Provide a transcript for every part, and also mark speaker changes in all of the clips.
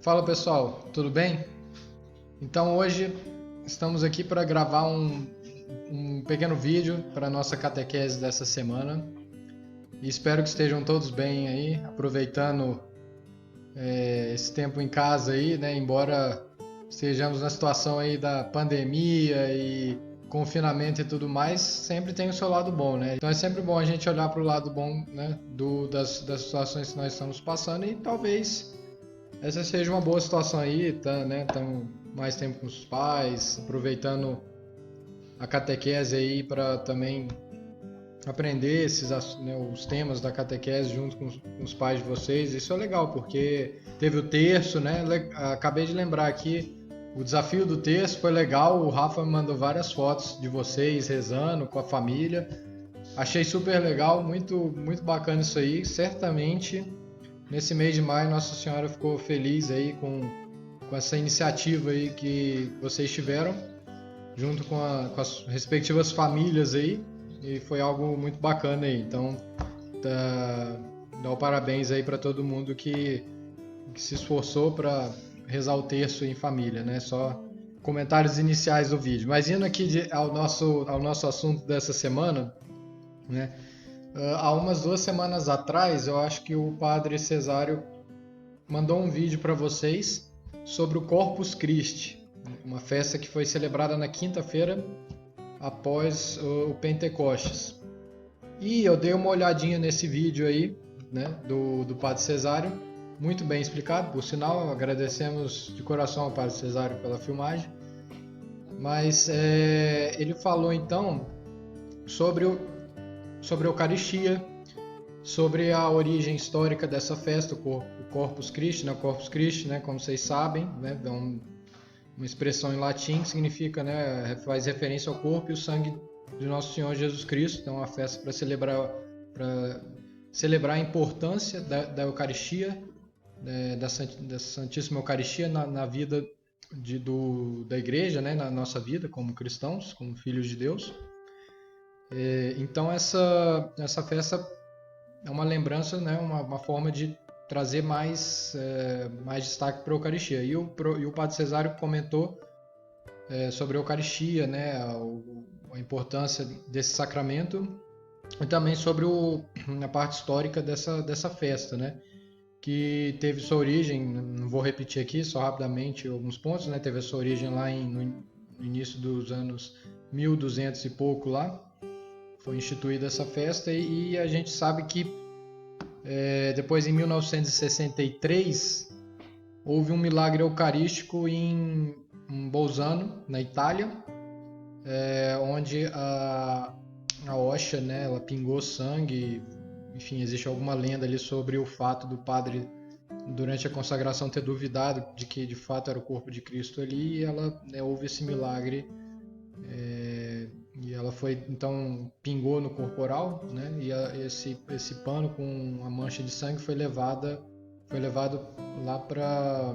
Speaker 1: Fala pessoal, tudo bem? Então hoje estamos aqui para gravar um pequeno vídeo para a nossa catequese dessa semana e espero que estejam todos bem aí, aproveitando esse tempo em casa aí, né? Embora estejamos na situação aí da pandemia e confinamento e tudo mais, sempre tem o seu lado bom, né? Então é sempre bom a gente olhar para o lado bom, né? Das situações que nós estamos passando e talvez essa seja uma boa situação aí, tá, né? Estamos mais tempo com os pais, aproveitando a catequese aí para também aprender né, os temas da catequese junto com os pais de vocês. Isso é legal, porque teve o terço, né? Acabei de lembrar aqui, o desafio do terço foi legal. O Rafa me mandou várias fotos de vocês rezando com a família. Achei super legal, muito bacana isso aí. Certamente nesse mês de maio, Nossa Senhora ficou feliz aí com essa iniciativa aí que vocês tiveram, junto com as respectivas famílias aí, e foi algo muito bacana aí. Então, dá o parabéns aí para todo mundo que se esforçou para rezar o terço em família, né? Só comentários iniciais do vídeo. Mas indo aqui ao nosso assunto dessa semana, né? Há umas 2 semanas atrás, eu acho que o padre Cesário mandou um vídeo para vocês sobre o Corpus Christi, uma festa que foi celebrada na quinta-feira após o Pentecostes. E eu dei uma olhadinha nesse vídeo aí, né, do Padre Cesário, muito bem explicado, por sinal, agradecemos de coração ao Padre Cesário pela filmagem. Mas ele falou então sobre a Eucaristia, sobre a origem histórica dessa festa, o Corpus Christi, né? O Corpus Christi, né? Como vocês sabem, né? É uma expressão em latim que significa, né? Faz referência ao corpo e o sangue de Nosso Senhor Jesus Cristo. Então, é uma festa para celebrar a importância da Eucaristia, da Santíssima Eucaristia na vida da Igreja, né? Na nossa vida como cristãos, como filhos de Deus. Então, essa festa é uma lembrança, né, uma forma de trazer mais destaque para a Eucaristia. E o Padre Cesário comentou sobre a Eucaristia, né, a importância desse sacramento e também sobre a parte histórica dessa festa, né, que teve sua origem, não vou repetir aqui, só rapidamente alguns pontos, né, teve a sua origem lá no início dos anos 1200 e pouco lá, foi instituída essa festa e a gente sabe que depois, em 1963, houve um milagre eucarístico em Bolzano, na Itália, onde a hóstia, né, ela pingou sangue. Enfim, existe alguma lenda ali sobre o fato do padre, durante a consagração, ter duvidado de que de fato era o corpo de Cristo ali, e houve esse milagre. E ela foi, então, pingou no corporal, né? E esse pano com a mancha de sangue foi levado lá para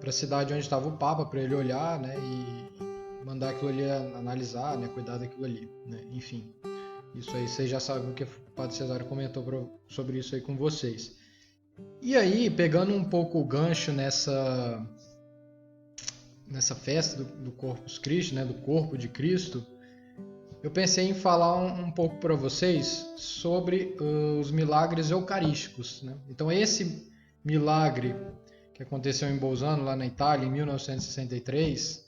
Speaker 1: a cidade onde estava o Papa, para ele olhar, né? E mandar aquilo ali analisar, né? Cuidar daquilo ali, né? Enfim, isso aí vocês já sabem o que o Padre Cesário comentou sobre isso aí com vocês. E aí, pegando um pouco o gancho nessa festa do Corpus Christi, né? Do corpo de Cristo, eu pensei em falar um pouco para vocês sobre os milagres eucarísticos, né? Então, esse milagre que aconteceu em Bolzano, lá na Itália, em 1963,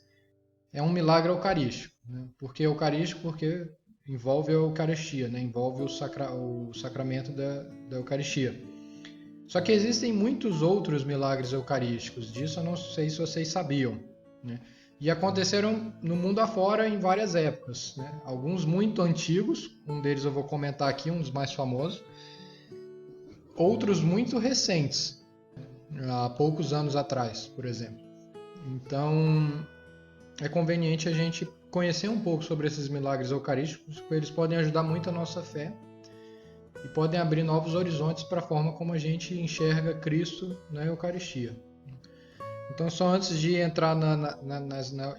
Speaker 1: é um milagre eucarístico, né? Por que eucarístico? Porque envolve a Eucaristia, né? Envolve o sacramento da Eucaristia. Só que existem muitos outros milagres eucarísticos, disso eu não sei se vocês sabiam, né? E aconteceram no mundo afora em várias épocas, né? Alguns muito antigos, um deles eu vou comentar aqui, um dos mais famosos. Outros muito recentes, há poucos anos atrás, por exemplo. Então, é conveniente a gente conhecer um pouco sobre esses milagres eucarísticos, porque eles podem ajudar muito a nossa fé e podem abrir novos horizontes para a forma como a gente enxerga Cristo na Eucaristia. Então, só antes de entrar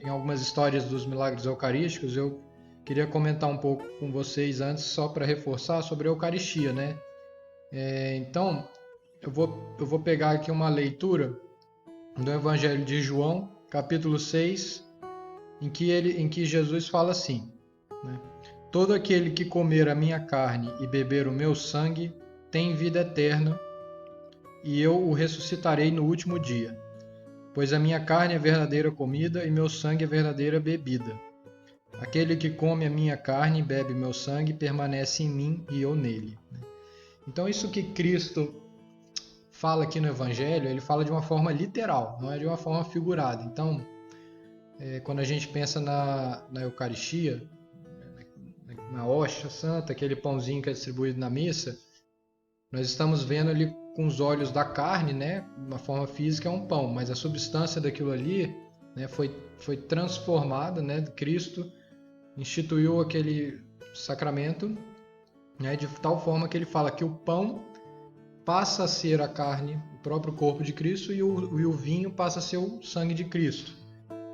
Speaker 1: em algumas histórias dos milagres eucarísticos, eu queria comentar um pouco com vocês antes, só para reforçar, sobre a Eucaristia, né? Então, eu vou pegar aqui uma leitura do Evangelho de João, capítulo 6, em que Jesus fala assim, né? Todo aquele que comer a minha carne e beber o meu sangue tem vida eterna, e eu o ressuscitarei no último dia. Pois a minha carne é verdadeira comida e meu sangue é verdadeira bebida. Aquele que come a minha carne e bebe meu sangue permanece em mim e eu nele. Então isso que Cristo fala aqui no Evangelho, ele fala de uma forma literal, não é de uma forma figurada. Então, quando a gente pensa na Eucaristia, na hóstia santa, aquele pãozinho que é distribuído na missa, nós estamos vendo ali com os olhos da carne, né? Uma forma física é um pão, mas a substância daquilo ali, né, foi transformada, né? Cristo instituiu aquele sacramento, né, de tal forma que ele fala que o pão passa a ser a carne, o próprio corpo de Cristo, e o vinho passa a ser o sangue de Cristo.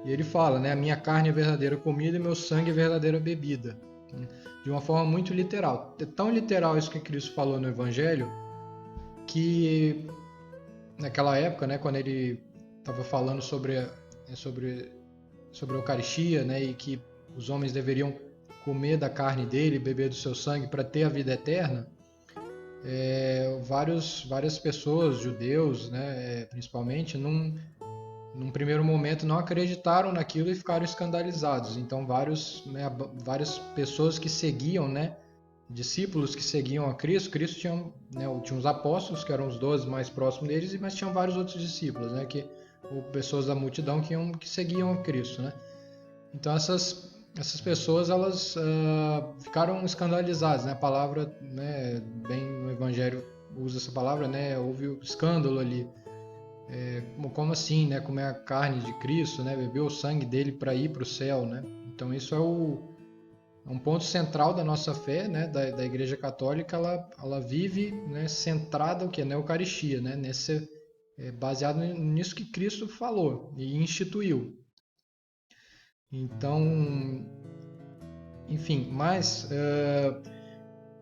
Speaker 1: E ele fala, né, a minha carne é verdadeira comida e meu sangue é verdadeira bebida. De uma forma muito literal. É tão literal isso que Cristo falou no Evangelho, que naquela época, né, quando ele estava falando sobre a Eucaristia, né, e que os homens deveriam comer da carne dele e beber do seu sangue para ter a vida eterna, várias pessoas, judeus, né, principalmente, num primeiro momento não acreditaram naquilo e ficaram escandalizados. Então várias pessoas que seguiam, né, discípulos que seguiam a Cristo tinha, né, tinha os apóstolos, que eram os 12 mais próximos deles, mas tinham vários outros discípulos, né, ou pessoas da multidão que seguiam a Cristo, né? Então essas pessoas, elas ficaram escandalizadas, né? A palavra, né, bem no Evangelho usa essa palavra, né? Houve um escândalo ali. Como assim, né? Comer a carne de Cristo, né? Beber o sangue dele para ir para o céu, né? Então isso é um ponto central da nossa fé, né? Da Igreja Católica. Ela vive, né, centrada o que? Na Eucaristia, né? Baseado nisso que Cristo falou e instituiu. Então, enfim, mas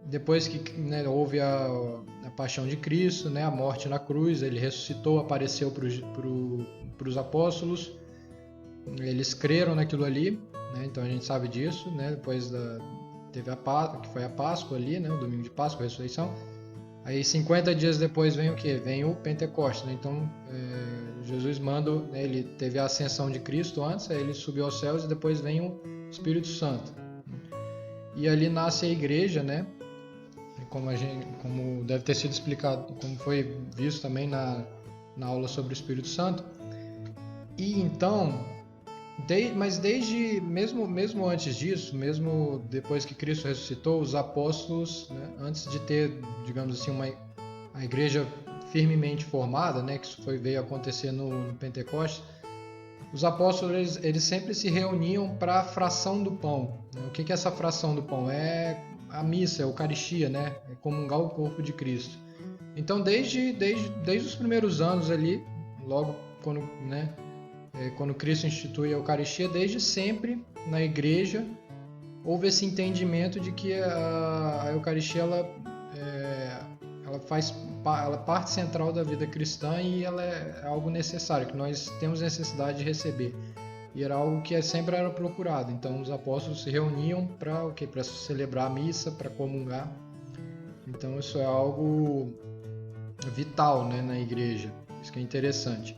Speaker 1: depois que, né, houve a paixão de Cristo, né, a morte na cruz, ele ressuscitou, apareceu para os apóstolos, eles creram naquilo ali, né, então a gente sabe disso, né, depois teve que foi a Páscoa ali, né, o domingo de Páscoa, a ressurreição. Aí 50 dias depois vem o quê? Vem o Pentecostes, né? Então Jesus manda, né, ele teve a ascensão de Cristo antes, aí ele subiu aos céus e depois vem o Espírito Santo. E ali nasce a igreja, né? Como deve ter sido explicado, como foi visto também na aula sobre o Espírito Santo. E então, mas mesmo antes disso, mesmo depois que Cristo ressuscitou, os apóstolos, né, antes de ter, digamos assim, a igreja firmemente formada, né, que isso veio acontecer no Pentecostes, os apóstolos eles sempre se reuniam para a fração do pão. O que é essa fração do pão? É a missa, é a Eucaristia, né? É comungar o corpo de Cristo. Então, desde os primeiros anos ali, logo quando, né, quando Cristo institui a Eucaristia, desde sempre na igreja houve esse entendimento de que a Eucaristia ela é parte central da vida cristã e ela é algo necessário, que nós temos necessidade de receber. E era algo que sempre era procurado. Então os apóstolos se reuniam para para celebrar a missa, para comungar. Então isso é algo vital, né, na igreja. Isso que é interessante.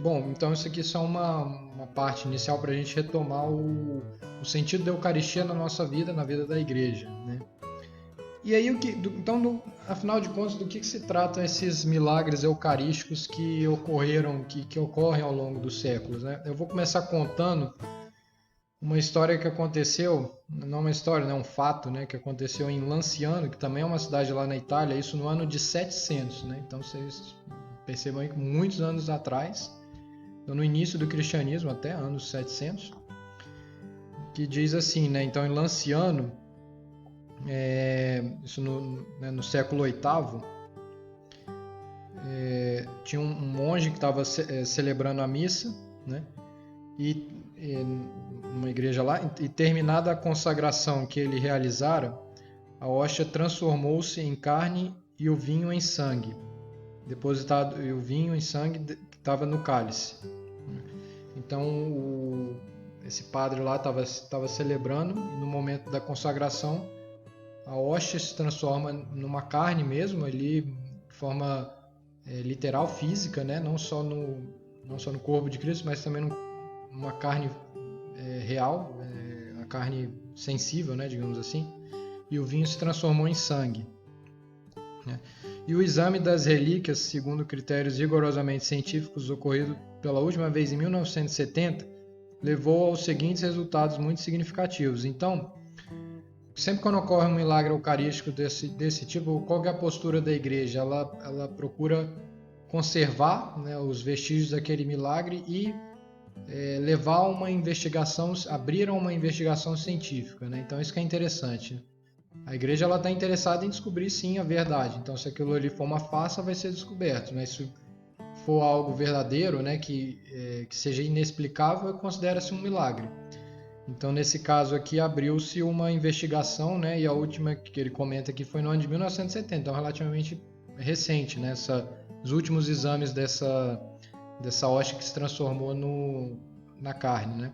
Speaker 1: Bom, então isso aqui é só uma parte inicial para a gente retomar o sentido da Eucaristia na nossa vida, na vida da igreja, né? E aí, então, afinal de contas, do que se tratam esses milagres eucarísticos que ocorreram, que ocorrem ao longo dos séculos, né? Eu vou começar contando uma história que aconteceu, não uma história, né, um fato, né, que aconteceu em Lanciano, que também é uma cidade lá na Itália, isso no ano de 700, né? Então vocês percebam aí que muitos anos atrás, então, no início do cristianismo, até anos 700, que diz assim, né? Então, em Lanciano, isso no século VIII, tinha um monge que estava celebrando a missa, né? E numa igreja lá, e terminada a consagração que ele realizara, a hóstia transformou-se em carne e o vinho em sangue, depositado, e o vinho em sangue que estava no cálice. Então esse padre lá estava celebrando, e no momento da consagração a hóstia se transforma numa carne mesmo, ali de forma literal, física, né? Não só no corpo de Cristo, mas também numa carne real, a carne sensível, né? Digamos assim. E o vinho se transformou em sangue, né? E o exame das relíquias, segundo critérios rigorosamente científicos, ocorrido pela última vez em 1970, levou aos seguintes resultados muito significativos. Então, sempre quando ocorre um milagre eucarístico desse tipo, qual que é a postura da igreja? Ela procura conservar, né, os vestígios daquele milagre e levar uma investigação, abrir uma investigação científica, né? Então isso que é interessante. A igreja está interessada em descobrir sim a verdade. Então se aquilo ali for uma farsa, vai ser descoberto. Mas se for algo verdadeiro, né, que seja inexplicável, considera-se um milagre. Então, nesse caso aqui, abriu-se uma investigação, né, e a última que ele comenta aqui foi no ano de 1970, então relativamente recente, né, os últimos exames dessa hóstia que se transformou na carne, né.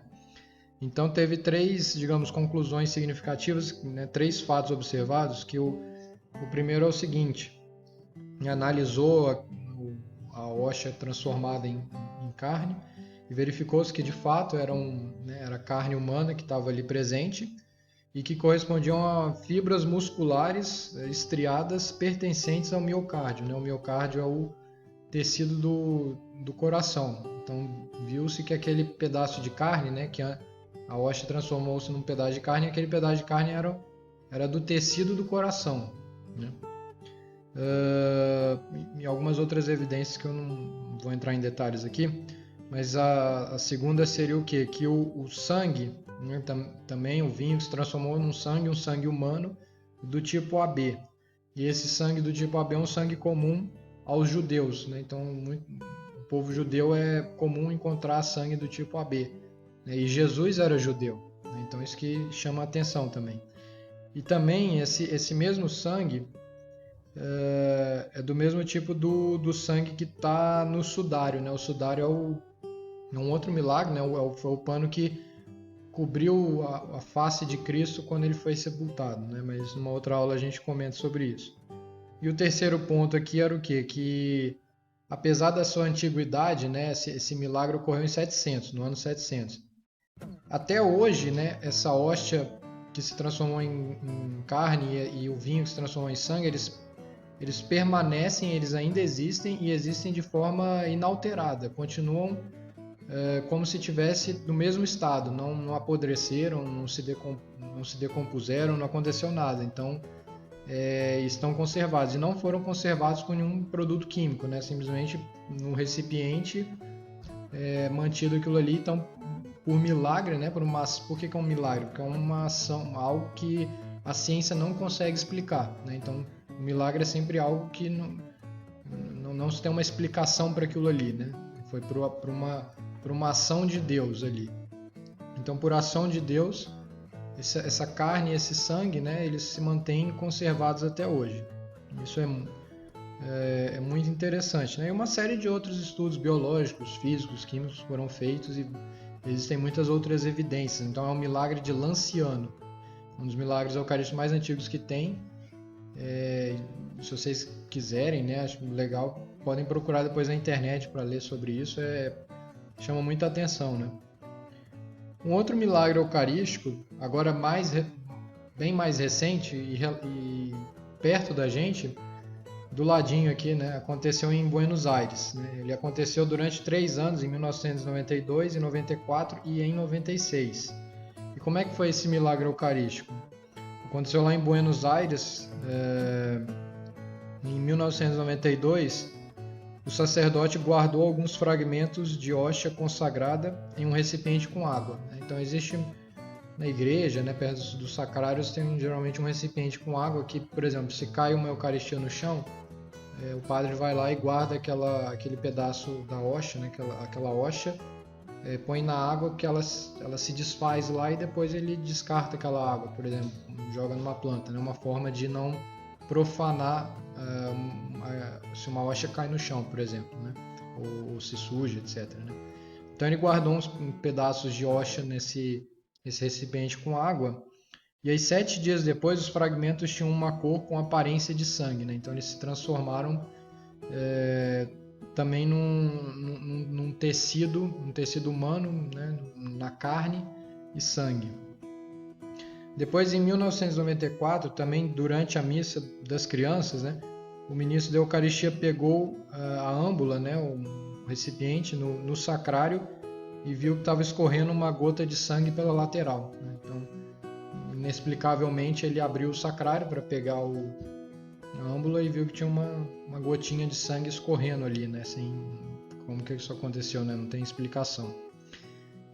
Speaker 1: Então, teve três, digamos, conclusões significativas, né, três fatos observados, que o primeiro é o seguinte: analisou a hóstia transformada em carne e verificou-se que de fato era carne humana que estava ali presente e que correspondiam a fibras musculares estriadas pertencentes ao miocárdio, né? O miocárdio é o tecido do coração. Então viu-se que aquele pedaço de carne, né, que a hóstia transformou-se num pedaço de carne, e aquele pedaço de carne era do tecido do coração, né? E algumas outras evidências que eu não vou entrar em detalhes aqui, mas a segunda seria o quê? Que o sangue, né, também o vinho se transformou num sangue, um sangue humano do tipo AB. E esse sangue do tipo AB é um sangue comum aos judeus, né? Então o povo judeu é comum encontrar sangue do tipo AB, né? E Jesus era judeu, né? Então isso que chama a atenção também. E também esse mesmo sangue é do mesmo tipo do sangue que está no sudário, né? O sudário é um outro milagre, né? Foi o pano que cobriu a face de Cristo quando ele foi sepultado, né? Mas numa outra aula a gente comenta sobre isso. E o terceiro ponto aqui era o quê? Que apesar da sua antiguidade, né? Esse milagre ocorreu em 700, no ano 700. Até hoje, né? Essa hóstia que se transformou em carne e o vinho que se transformou em sangue, eles permanecem, eles ainda existem e existem de forma inalterada, continuam como se tivesse no mesmo estado, não apodreceram, não se decompuseram, não aconteceu nada. Então estão conservados e não foram conservados com nenhum produto químico, né? Simplesmente no recipiente mantido aquilo ali. Então, por milagre, né? Por que é um milagre? Porque é uma ação, algo que a ciência não consegue explicar, né? Então, o milagre é sempre algo que não se tem uma explicação para aquilo ali, né? Foi por uma ação de Deus ali. Então, por ação de Deus, essa carne e esse sangue, né, eles se mantêm conservados até hoje. Isso é muito interessante, né? E uma série de outros estudos biológicos, físicos, químicos foram feitos e existem muitas outras evidências. Então, é um milagre de Lanciano, um dos milagres eucarísticos mais antigos que tem. Se vocês quiserem, né, acho legal, podem procurar depois na internet para ler sobre isso, chama muita atenção, né? Um outro milagre eucarístico, agora bem mais recente e perto da gente, do ladinho aqui, né, aconteceu em Buenos Aires, né? Ele aconteceu durante 3 anos, em 1992, em 94 e em 96. E como é que foi esse milagre eucarístico? Aconteceu lá em Buenos Aires, em 1992, o sacerdote guardou alguns fragmentos de hóstia consagrada em um recipiente com água. Então existe na igreja, né, perto dos sacrários, tem geralmente um recipiente com água que, por exemplo, se cai uma eucaristia no chão, o padre vai lá e guarda aquele pedaço da hóstia, né, aquela hóstia, põe na água que ela se desfaz lá e depois ele descarta aquela água, por exemplo, joga numa planta, né, uma forma de não profanar se uma hóstia cai no chão, por exemplo, né? Ou se suja, etc. Né? Então ele guardou uns pedaços de hóstia nesse recipiente com água. E aí 7 dias depois os fragmentos tinham uma cor com aparência de sangue, né? Então eles se transformaram também num tecido humano, né? Na carne e sangue. Depois, em 1994, também durante a missa das crianças, né? O ministro da Eucaristia pegou a âmbula, né? O recipiente no sacrário e viu que estava escorrendo uma gota de sangue pela lateral, né? Então, inexplicavelmente, ele abriu o sacrário para pegar a âmbula e viu que tinha uma gotinha de sangue escorrendo ali, né? Assim, como que isso aconteceu, né? Não tem explicação.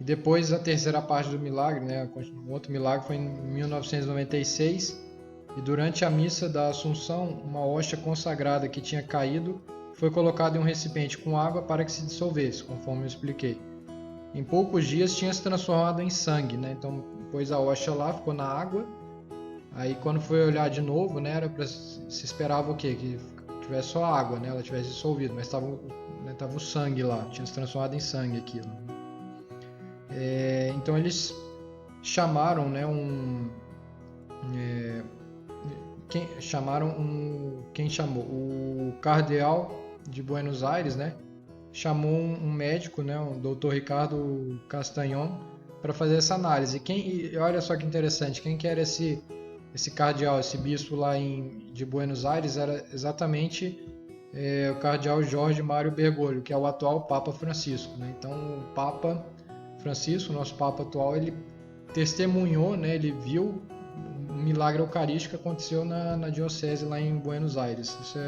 Speaker 1: E depois a terceira parte do milagre, né? O outro milagre foi em 1996 e durante a missa da Assunção, uma hóstia consagrada que tinha caído foi colocada em um recipiente com água para que se dissolvesse, conforme eu expliquei. Em poucos dias tinha se transformado em sangue, né? Então pôs a hóstia lá, ficou na água. Aí quando foi olhar de novo, né, se esperava o quê? Que tivesse só água, né? Ela tivesse dissolvido, mas estava o sangue lá, tinha se transformado em sangue aquilo. Então eles chamaram, né, quem chamou? O cardeal de Buenos Aires, né? Chamou um médico, né, o Dr. Ricardo Castanhon, para fazer essa análise. E olha só que interessante, quem que era esse cardeal, esse bispo lá de Buenos Aires, era exatamente o cardeal Jorge Mário Bergoglio, que é o atual Papa Francisco, né? Então o Papa Francisco, nosso Papa atual, ele testemunhou, né, ele viu um milagre eucarístico que aconteceu na diocese lá em Buenos Aires. Isso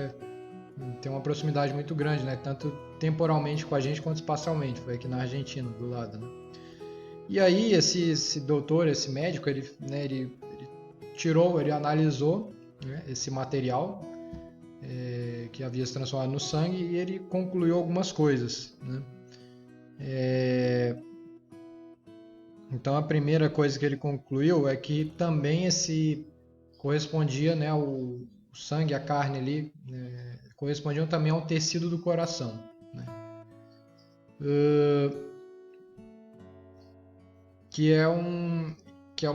Speaker 1: tem uma proximidade muito grande, né, tanto temporalmente com a gente quanto espacialmente. Foi aqui na Argentina, do lado, né? E aí esse doutor, esse médico, ele analisou, né, esse material que havia se transformado no sangue e ele concluiu algumas coisas, né? Então a primeira coisa que ele concluiu é que também esse correspondia, né, o sangue, a carne ali, correspondiam também ao tecido do coração, né? Que é a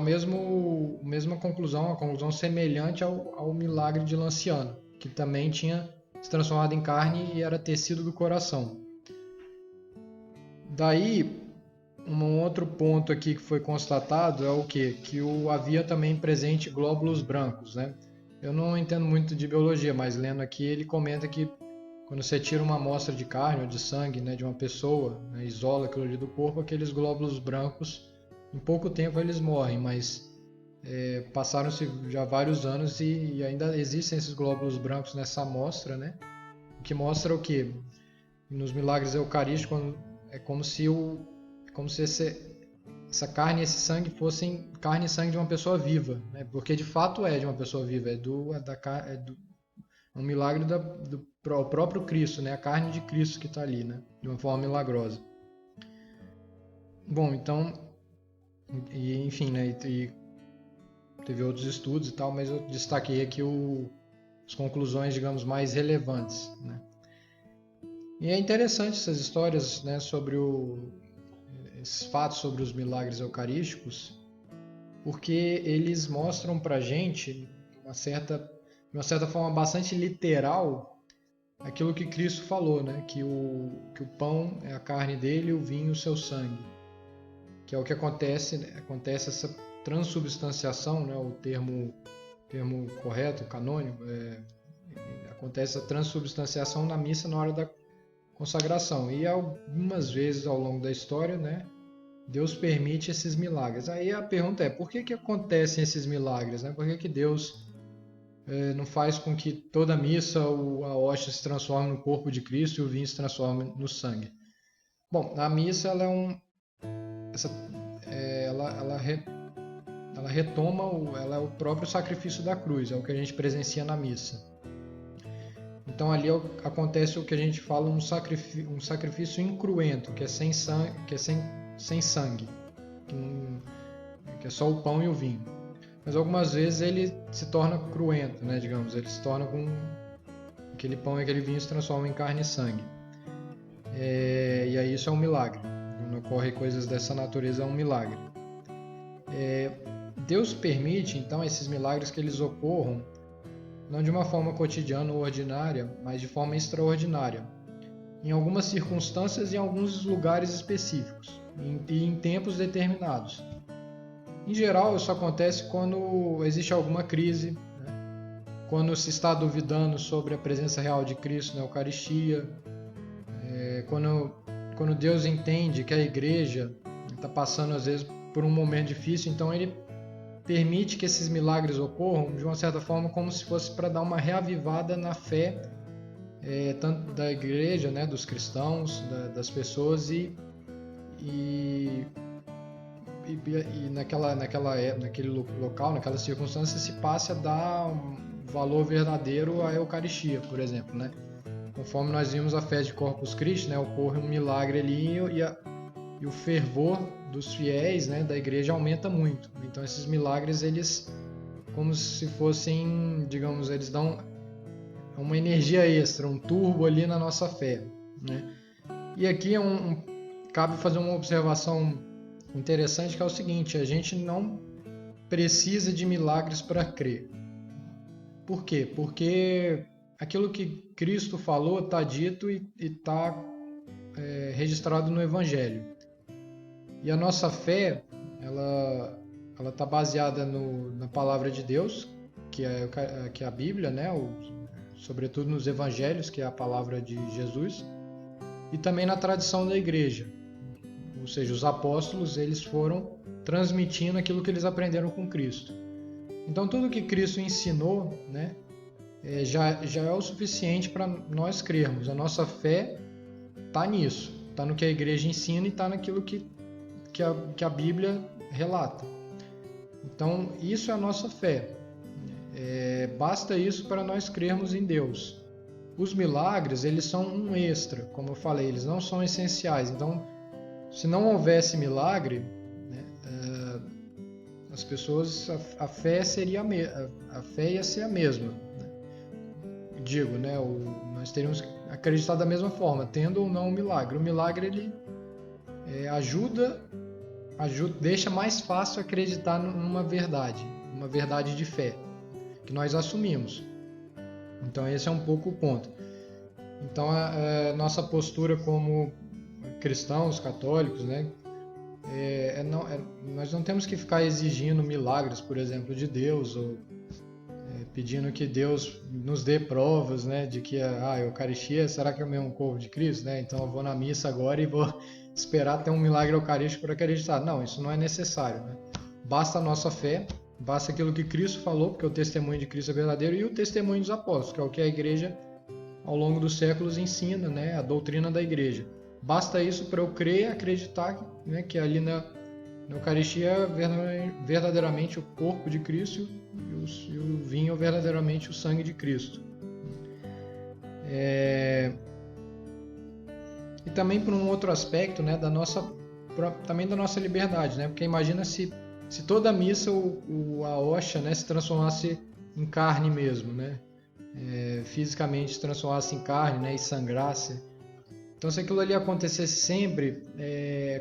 Speaker 1: mesma conclusão, uma conclusão semelhante ao milagre de Lanciano, que também tinha se transformado em carne e era tecido do coração. Daí, um outro ponto aqui que foi constatado é o quê? Que havia também presente glóbulos brancos, né? Eu não entendo muito de biologia, mas lendo aqui ele comenta que quando você tira uma amostra de carne ou de sangue, né, de uma pessoa, né, isola aquilo ali do corpo, aqueles glóbulos brancos, em pouco tempo eles morrem, mas passaram-se já vários anos e ainda existem esses glóbulos brancos nessa amostra, né? O que mostra o quê? Nos milagres eucarísticos é como se essa carne e esse sangue fossem carne e sangue de uma pessoa viva, né? Porque de fato é de uma pessoa viva, é um milagre do próprio Cristo, né? A carne de Cristo que está ali, né? De uma forma milagrosa. Bom, então, enfim, né? E teve outros estudos e tal, mas eu destaquei aqui as conclusões, digamos, mais relevantes, né? E é interessante essas histórias, né, sobre esses fatos sobre os milagres eucarísticos, porque eles mostram pra gente, de uma certa forma bastante literal, aquilo que Cristo falou, né? Que o pão é a carne dele e o vinho o seu sangue. Que é o que acontece, né? Acontece essa transubstanciação, né? O termo correto, canônico, acontece a transubstanciação na missa na hora da consagração. E algumas vezes ao longo da história, né, Deus permite esses milagres. Aí a pergunta é, por que acontecem esses milagres, né? Por que Deus não faz com que toda missa a hóstia se transforme no corpo de Cristo e o vinho se transforme no sangue? Bom, a missa ela retoma, ela é o próprio sacrifício da cruz, é o que a gente presencia na missa. Então ali acontece o que a gente fala um sacrifício incruento, que é sem sangue, que é só o pão e o vinho. mas algumas vezes ele se torna cruento, né, digamos, ele se torna com aquele pão e aquele vinho se transformam em carne e sangue. E aí isso é um milagre. Quando ocorrem coisas dessa natureza, é um milagre. Deus permite, então, esses milagres que eles ocorram não de uma forma cotidiana ou ordinária, mas de forma extraordinária, em algumas circunstâncias e em alguns lugares específicos, e em tempos determinados. Em geral, isso acontece quando existe alguma crise, né? Quando se está duvidando sobre a presença real de Cristo na Eucaristia, quando Deus entende que a igreja está passando, às vezes, por um momento difícil, então Ele permite que esses milagres ocorram, de uma certa forma, como se fosse para dar uma reavivada na fé, tanto da igreja, né, dos cristãos, das pessoas, e naquele local, naquela circunstância, se passe a dar um valor verdadeiro à Eucaristia, por exemplo, né? Conforme nós vimos a fé de Corpus Christi, né, ocorre um milagre ali e o fervor dos fiéis, né, da igreja aumenta muito. Então esses milagres, eles, como se fossem, digamos, eles dão uma energia extra, um turbo ali na nossa fé, né? E aqui cabe fazer uma observação interessante, que é o seguinte: a gente não precisa de milagres para crer. Por quê? Porque aquilo que Cristo falou está dito e está registrado no Evangelho. E a nossa fé, ela está baseada na palavra de Deus, que é a Bíblia, né? Sobretudo nos Evangelhos, que é a palavra de Jesus, e também na tradição da igreja. Ou seja, os apóstolos, eles foram transmitindo aquilo que eles aprenderam com Cristo. Então, tudo que Cristo ensinou, né, já é o suficiente para nós crermos. A nossa fé está nisso, está no que a igreja ensina e está naquilo que a Bíblia relata. Então, isso é a nossa fé. Basta isso para nós crermos em Deus. Os milagres, eles são um extra, como eu falei, eles não são essenciais. Então, se não houvesse milagre, né, as pessoas, a fé seria a fé ia ser a mesma, né? Digo, né, nós teríamos que acreditar da mesma forma, tendo ou não um milagre. O milagre, ele ajuda, deixa mais fácil acreditar numa verdade, uma verdade de fé que nós assumimos. Então esse é um pouco o ponto. Então a nossa postura como cristãos católicos, né, nós não temos que ficar exigindo milagres, por exemplo, de Deus, ou pedindo que Deus nos dê provas, né, de que a Eucaristia, será que é o mesmo corpo de Cristo, né? Então eu vou na missa agora e vou esperar ter um milagre eucarístico para acreditar. Não, isso não é necessário, né? Basta a nossa fé, basta aquilo que Cristo falou, porque o testemunho de Cristo é verdadeiro, e o testemunho dos apóstolos, que é o que a igreja ao longo dos séculos ensina, né, a doutrina da igreja. Basta isso para eu crer e acreditar, né, que ali na Eucaristia é verdadeiramente o corpo de Cristo e o vinho é verdadeiramente o sangue de Cristo. E também por um outro aspecto, né, também da nossa liberdade, né? Porque imagina se toda a missa a hóstia, né, se transformasse em carne mesmo, né? Fisicamente se transformasse em carne, né, e sangrasse. Então, se aquilo ali acontecesse sempre,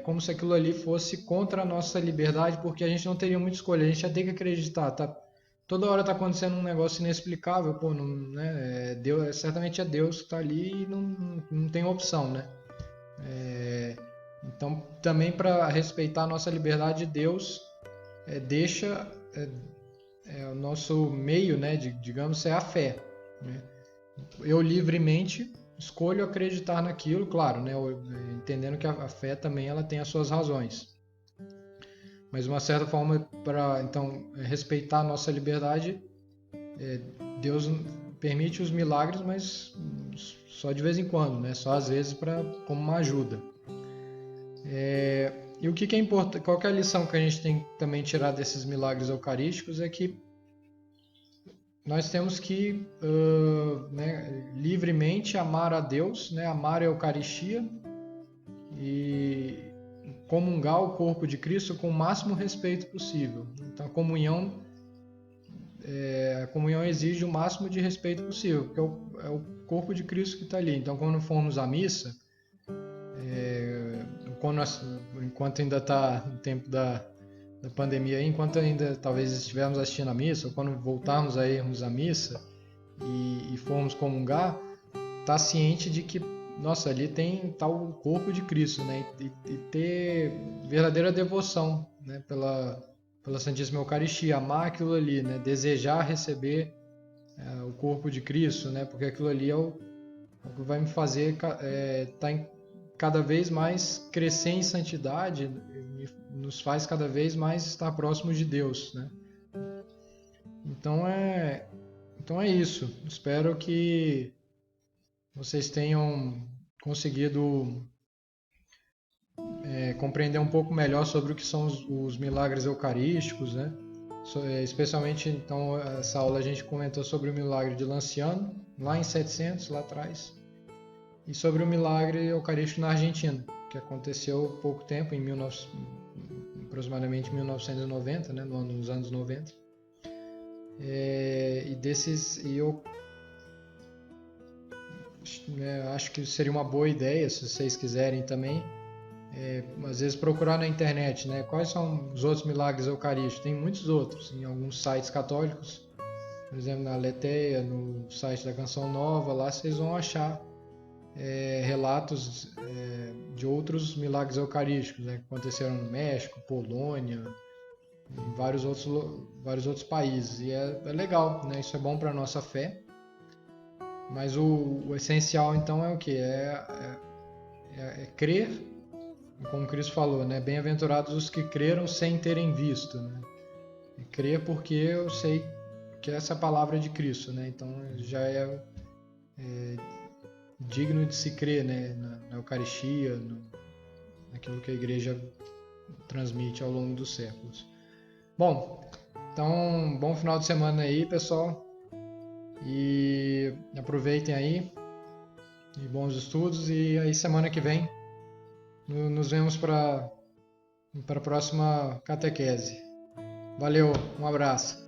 Speaker 1: como se aquilo ali fosse contra a nossa liberdade, porque a gente não teria muita escolha, a gente ia ter que acreditar, tá? Toda hora está acontecendo um negócio inexplicável, pô, não, né? Deus, certamente é Deus que está ali e não tem opção, né? Então, também para respeitar a nossa liberdade, Deus deixa o nosso meio, né, digamos, é a fé, né? Eu livremente escolho acreditar naquilo, claro, né, entendendo que a fé também ela tem as suas razões. Mas de uma certa forma, para então respeitar a nossa liberdade, Deus permite os milagres, mas só de vez em quando, né? Só às vezes como uma ajuda. E o que é importante? Qual que é a lição que a gente tem que também tirar desses milagres eucarísticos? É que nós temos que né, livremente amar a Deus, né, amar a Eucaristia e comungar o corpo de Cristo com o máximo respeito possível. Então a comunhão a comunhão exige o máximo de respeito possível, porque é o corpo de Cristo que está ali. Então, quando formos à missa, enquanto ainda está no tempo da pandemia, enquanto ainda talvez estivermos assistindo a missa, ou quando voltarmos a irmos à missa e formos comungar, tá ciente de que, nossa, ali tá o corpo de Cristo, né? E ter verdadeira devoção, né? Pela Santíssima Eucaristia, amar aquilo ali, né? Desejar receber o corpo de Cristo, né? Porque aquilo ali é o que vai me fazer cada vez mais crescer em santidade, nos faz cada vez mais estar próximos de Deus, né? Então é isso. Espero que vocês tenham conseguido compreender um pouco melhor sobre o que são os milagres eucarísticos, né? Especialmente, então, essa aula a gente comentou sobre o milagre de Lanciano, lá em 700, lá atrás, e sobre o milagre eucarístico na Argentina, que aconteceu há pouco tempo, aproximadamente 1990, né? Nos anos 90. Eu acho que seria uma boa ideia, se vocês quiserem também, às vezes procurar na internet, né? Quais são os outros milagres eucarísticos. Tem muitos outros em alguns sites católicos, por exemplo, na Aletheia, no site da Canção Nova, lá vocês vão achar relatos de outros milagres eucarísticos, né, que aconteceram no México, Polônia, em vários outros países. E é legal, né? Isso é bom para a nossa fé. Mas o essencial, então, é o quê? É crer, como Cristo falou, né? Bem-aventurados os que creram sem terem visto, né? É crer porque eu sei que essa é a palavra de Cristo, né? Então já é digno de se crer, né? Na Eucaristia, naquilo que a Igreja transmite ao longo dos séculos. Bom, então, bom final de semana aí, pessoal. E aproveitem aí, e bons estudos, e aí semana que vem nos vemos para a próxima catequese. Valeu, um abraço.